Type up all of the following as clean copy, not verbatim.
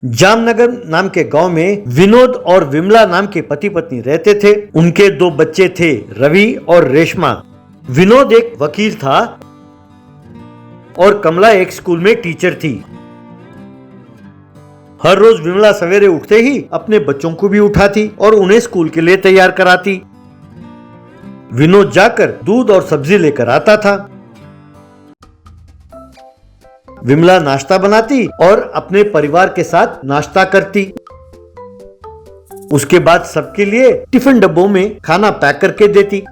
जामनगर नाम के गांव में विनोद और विमला नाम के पति पत्नी रहते थे। उनके दो बच्चे थे, रवि और रेशमा। विनोद एक वकील था और कमला एक स्कूल में टीचर थी। हर रोज विमला सवेरे उठते ही अपने बच्चों को भी उठाती और उन्हें स्कूल के लिए तैयार कराती। विनोद जाकर दूध और सब्जी लेकर आता था। विमला नाश्ता बनाती और अपने परिवार के साथ नाश्ता करती। उसके बाद सबके लिए टिफिन डब्बों में खाना पैक करके देती।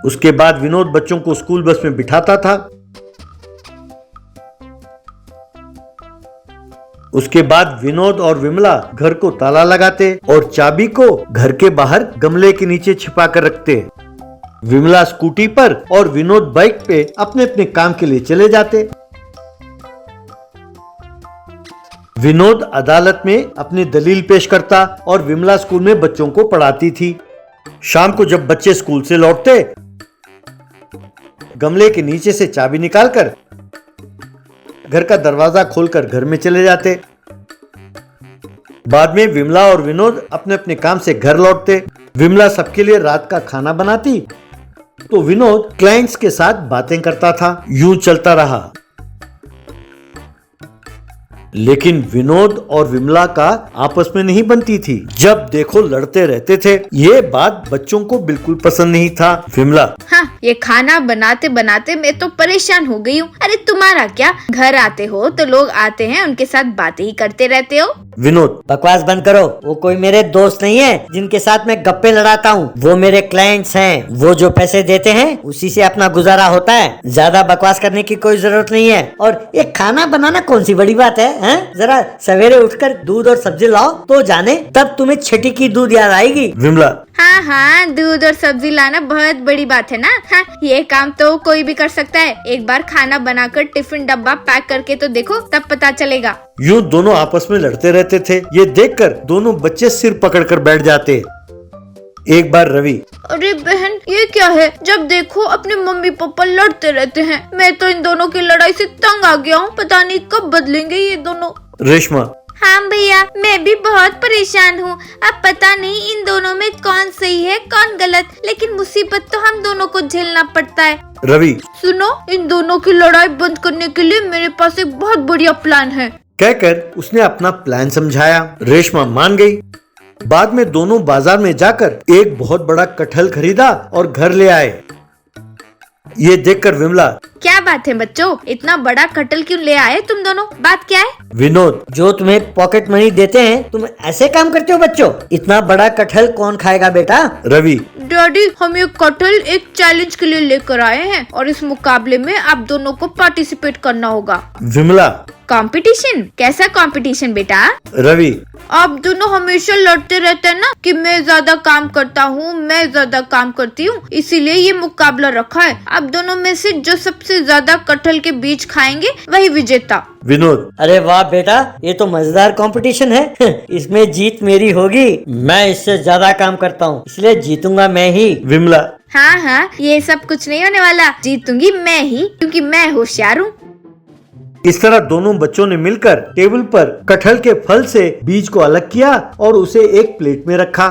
उसके बाद विनोद बच्चों को स्कूल बस में बिठाता था। उसके बाद विनोद और विमला घर को ताला लगाते और चाबी को घर के बाहर गमले के नीचे छिपा कर रखते। विमला स्कूटी पर और विनोद बाइक पे अपने अपने काम के लिए चले जाते। विनोद अदालत में अपनी दलील पेश करता और विमला स्कूल में बच्चों को पढ़ाती थी। शाम को जब बच्चे स्कूल से लौटते, गमले के नीचे से चाबी निकालकर घर का दरवाजा खोलकर घर में चले जाते। बाद में विमला और विनोद अपने अपने काम से घर लौटते। विमला सबके लिए रात का खाना बनाती तो विनोद क्लाइंट्स के साथ बातें करता था। यूं चलता रहा, लेकिन विनोद और विमला का आपस में नहीं बनती थी। जब देखो लड़ते रहते थे। ये बात बच्चों को बिल्कुल पसंद नहीं था। विमला, हाँ, ये खाना बनाते बनाते मैं तो परेशान हो गई हूँ। अरे तुम्हारा क्या, घर आते हो तो लोग आते हैं, उनके साथ बातें ही करते रहते हो। विनोद, बकवास बंद करो। वो कोई मेरे दोस्त नहीं है जिनके साथ मैं गप्पे लड़ाता हूँ। वो मेरे क्लाइंट्स हैं। वो जो पैसे देते हैं उसी से अपना गुजारा होता है। ज्यादा बकवास करने की कोई जरूरत नहीं है। और ये खाना बनाना कौन सी बड़ी बात है, हैं? जरा सवेरे उठकर दूध और सब्जी लाओ तो जाने, तब तुम्हें छठी की दूध याद आएगी। विमला, हाँ हाँ, दूध और सब्जी लाना बहुत बड़ी बात है ना। हाँ, ये काम तो कोई भी कर सकता है। एक बार खाना बनाकर टिफिन डब्बा पैक करके तो देखो, तब पता चलेगा। यूं दोनों आपस में लड़ते रहते थे। ये देखकर दोनों बच्चे सिर पकड़कर बैठ जाते। एक बार रवि, अरे बहन, ये क्या है? जब देखो अपने मम्मी पापा लड़ते रहते हैं। मैं तो इन दोनों की लड़ाई से तंग आ गया हूँ। पता नहीं कब बदलेंगे ये दोनों। रेशमा, हाँ भैया, मैं भी बहुत परेशान हूँ। अब पता नहीं इन दोनों में कौन सही है कौन गलत, लेकिन मुसीबत तो हम दोनों को झेलना पड़ता है। रवि, सुनो, इन दोनों की लड़ाई बंद करने के लिए मेरे पास एक बहुत बढ़िया प्लान है। कहकर उसने अपना प्लान समझाया। रेशमा मान गई। बाद में दोनों बाजार में जाकर एक बहुत बड़ा कटहल खरीदा और घर ले आए। ये देखकर विमला, क्या बात है बच्चों, इतना बड़ा कटहल क्यों ले आए तुम दोनों? बात क्या है? विनोद, जो तुम्हें पॉकेट मनी देते हैं तुम ऐसे काम करते हो बच्चों? इतना बड़ा कटहल कौन खाएगा बेटा? रवि, डैडी, हम ये कटहल एक चैलेंज के लिए लेकर आए हैं और इस मुकाबले में आप दोनों को पार्टिसिपेट करना होगा। विमला, कंपटीशन? कैसा कंपटीशन बेटा? रवि, आप दोनों हमेशा लड़ते रहते हैं ना कि मैं ज्यादा काम करता हूँ, मैं ज्यादा काम करती हूँ, इसीलिए ये मुकाबला रखा है। आप दोनों में से जो सबसे ज्यादा कटहल के बीज खाएंगे वही विजेता। विनोद, अरे वाह बेटा, ये तो मजेदार कंपटीशन है। इसमें जीत मेरी होगी। मैं इससे ज्यादा काम करता हूँ, इसलिए जीतूंगा मैं ही। विमला, हाँ हाँ, ये सब कुछ नहीं होने वाला। जीतूंगी मैं ही, क्योंकि मैं होशियार हूँ। इस तरह दोनों बच्चों ने मिलकर टेबल पर कटहल के फल से बीज को अलग किया और उसे एक प्लेट में रखा।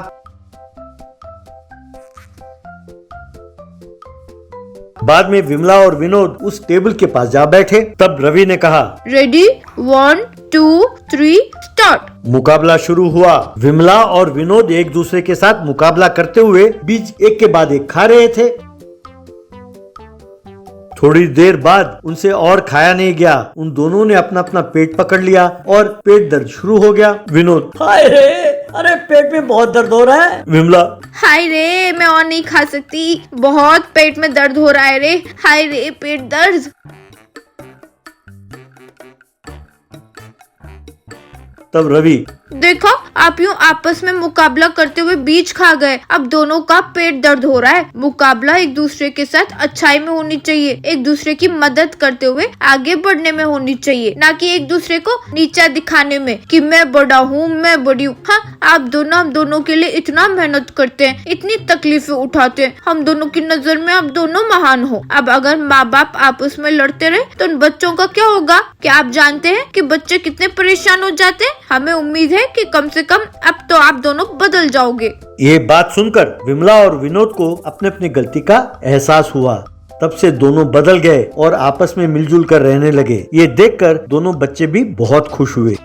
बाद में विमला और विनोद उस टेबल के पास जा बैठे। तब रवि ने कहा, रेडी, 1 2 3 स्टार्ट। मुकाबला शुरू हुआ। विमला और विनोद एक दूसरे के साथ मुकाबला करते हुए बीज एक के बाद एक खा रहे थे। थोड़ी देर बाद उनसे और खाया नहीं गया। उन दोनों ने अपना अपना पेट पकड़ लिया और पेट दर्द शुरू हो गया। विनोद, हाय रे, अरे पेट में बहुत दर्द हो रहा है। विमला, हाय रे, मैं और नहीं खा सकती, बहुत पेट में दर्द हो रहा है रे। हाय रे, पेट दर्द। तब रवि, देखो आप यूँ आपस में मुकाबला करते हुए बीच खा गए। अब दोनों का पेट दर्द हो रहा है। मुकाबला एक दूसरे के साथ अच्छाई में होनी चाहिए, एक दूसरे की मदद करते हुए आगे बढ़ने में होनी चाहिए, ना कि एक दूसरे को नीचा दिखाने में कि मैं बड़ा हूँ, मैं बड़ी हूँ। हाँ, आप दोनों हम दोनों के लिए इतना मेहनत करते हैं, इतनी तकलीफें उठाते हैं, हम दोनों की नजर में आप दोनों महान हो। अब अगर माँ बाप आपस में लड़ते रहे तो उन बच्चों का क्या होगा? क्या आप जानते हैं कि बच्चे कितने परेशान हो जाते हैं? हमें उम्मीद है कि कम से कम अब तो आप दोनों बदल जाओगे। ये बात सुनकर विमला और विनोद को अपने अपनी गलती का एहसास हुआ। तब से दोनों बदल गए और आपस में मिलजुल कर रहने लगे। ये देखकर दोनों बच्चे भी बहुत खुश हुए।